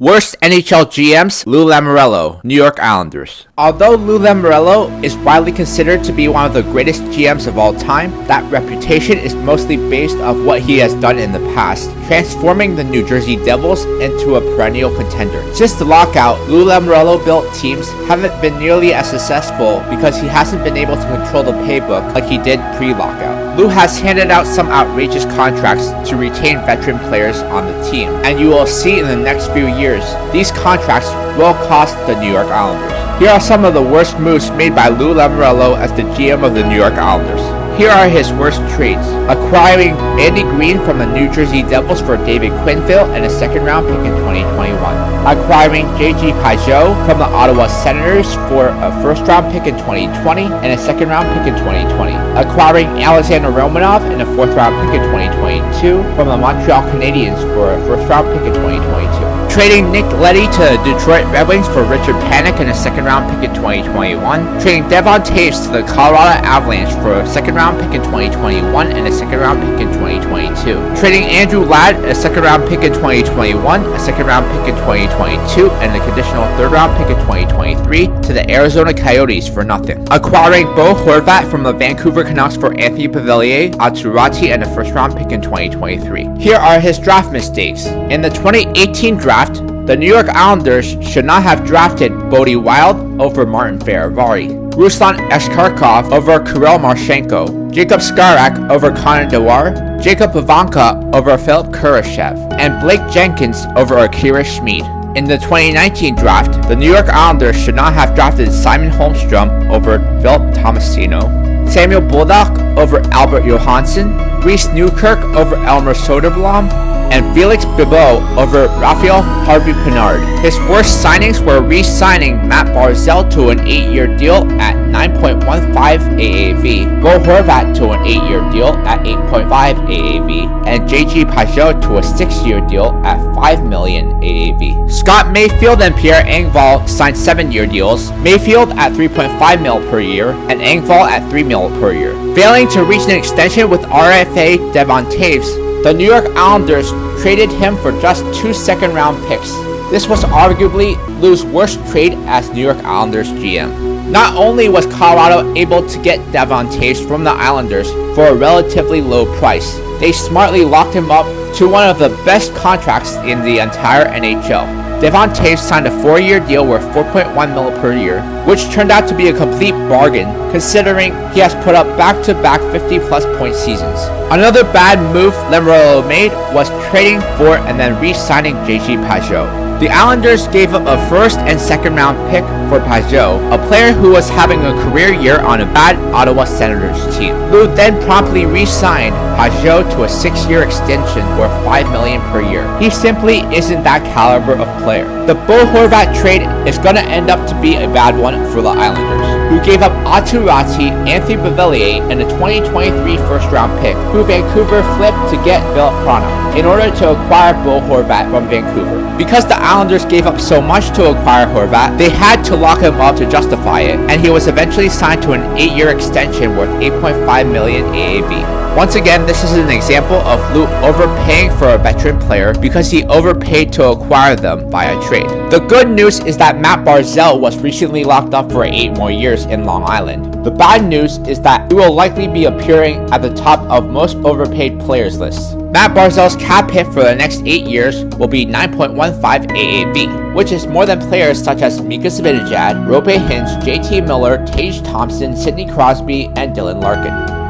Worst NHL GMs, Lou Lamoriello, New York Islanders. Although Lou Lamoriello is widely considered to be one of the greatest GMs of all time, that reputation is mostly based on what he has done in the past, transforming the New Jersey Devils into a perennial contender. Since the lockout, Lou Lamoriello-built teams haven't been nearly as successful because he hasn't been able to control the paybook like he did pre-lockout. Lou has handed out some outrageous contracts to retain veteran players on the team, and you will see in the next few years, these contracts will cost the New York Islanders. Here are some of the worst moves made by Lou Lamoriello as the GM of the New York Islanders. Here are his worst trades: acquiring Andy Green from the New Jersey Devils for David Quinville and a second-round pick in 2021. Acquiring J.G. Pageau from the Ottawa Senators for a first-round pick in 2020 and a second-round pick in 2020. Acquiring Alexander Romanov and a fourth-round pick in 2022 from the Montreal Canadiens for a first-round pick in 2022. Trading Nick Leddy to the Detroit Red Wings for Richard Panik and a second-round pick in 2021. Trading Devon Toews to the Colorado Avalanche for a second-round pick in 2021 and a second-round pick in 2022. Trading Andrew Ladd, a second-round pick in 2021, a second-round pick in 2022, and a conditional third-round pick in 2023 to the Arizona Coyotes for nothing. Acquiring Bo Horvat from the Vancouver Canucks for Anthony Beauvillier, Aturati, and a first-round pick in 2023. Here are his draft mistakes. In the 2018 draft, the New York Islanders should not have drafted Bodie Wild over Martin Fehervary, Ruslan Eshkarkov over Kirill Marchenko, Jacob Skarak over Connor Dewar, Jacob Ivanka over Philip Kurashev, and Blake Jenkins over Akira Schmid. In the 2019 draft, the New York Islanders should not have drafted Simon Holmstrom over Philip Tomasino, Samuel Bolduc over Albert Johansson, Reese Newkirk over Elmer Soderblom, and Felix Bibeau over Raphael Harvey-Pinard. His worst signings were re-signing Matt Barzal to an 8-year deal at 9.15 AAV, Bo Horvat to an 8-year deal at 8.5 AAV, and J.G. Pageau to a 6-year deal at $5 million AAV. Scott Mayfield and Pierre Engvall signed 7-year deals, Mayfield at $3.5 mil per year, and Engvall at $3 mil per year. Failing to reach an extension with RFA Devon Toews, the New York Islanders traded him for just 2 second-round picks. This was arguably Lou's worst trade as New York Islanders GM. Not only was Colorado able to get Devon Toews from the Islanders for a relatively low price, they smartly locked him up to one of the best contracts in the entire NHL. Devon Toews signed a 4-year deal worth $4.1 mil per year, which turned out to be a complete bargain considering he has put up back-to-back 50-plus point seasons. Another bad move Lamoriello made was trading for and then re-signing J.G. Pageau. The Islanders gave up a first and second-round pick for Pageau, a player who was having a career year on a bad Ottawa Senators team. Lou then promptly re-signed Pageau to a 6-year extension worth $5 million per year. He simply isn't that caliber of player. The Bo Horvat trade is going to end up to be a bad one for the Islanders, who gave up Aturati, Anthony Beauvillier, and a 2023 first-round pick, who Vancouver flipped to get Philip Pronow in order to acquire Bo Horvat from Vancouver. Because the Islanders gave up so much to acquire Horvat, they had to lock him up to justify it, and he was eventually signed to an 8-year extension worth $8.5 million AAV. Once again, this is an example of Lou overpaying for a veteran player because he overpaid to acquire them via trade. The good news is that Matt Barzal was recently locked up for 8 more years in Long Island. The bad news is that he will likely be appearing at the top of most overpaid players lists. Matt Barzal's cap hit for the next 8 years will be 9.15 AAV, which is more than players such as Mika Zibanejad, Rope Hintz, JT Miller, Tage Thompson, Sidney Crosby, and Dylan Larkin.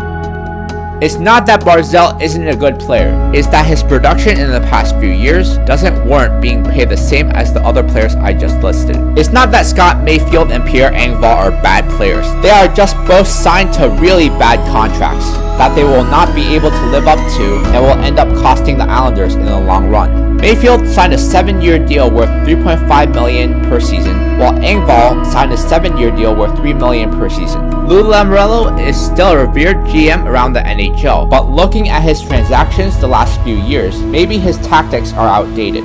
It's not that Barzal isn't a good player, it's that his production in the past few years doesn't warrant being paid the same as the other players I just listed. It's not that Scott Mayfield and Pierre Engvall are bad players, they are just both signed to really bad contracts that they will not be able to live up to and will end up costing the Islanders in the long run. Mayfield signed a 7-year deal worth $3.5 million per season, while Engvall signed a 7-year deal worth $3 million per season. Lou Lamoriello is still a revered GM around the NHL, but looking at his transactions the last few years, maybe his tactics are outdated.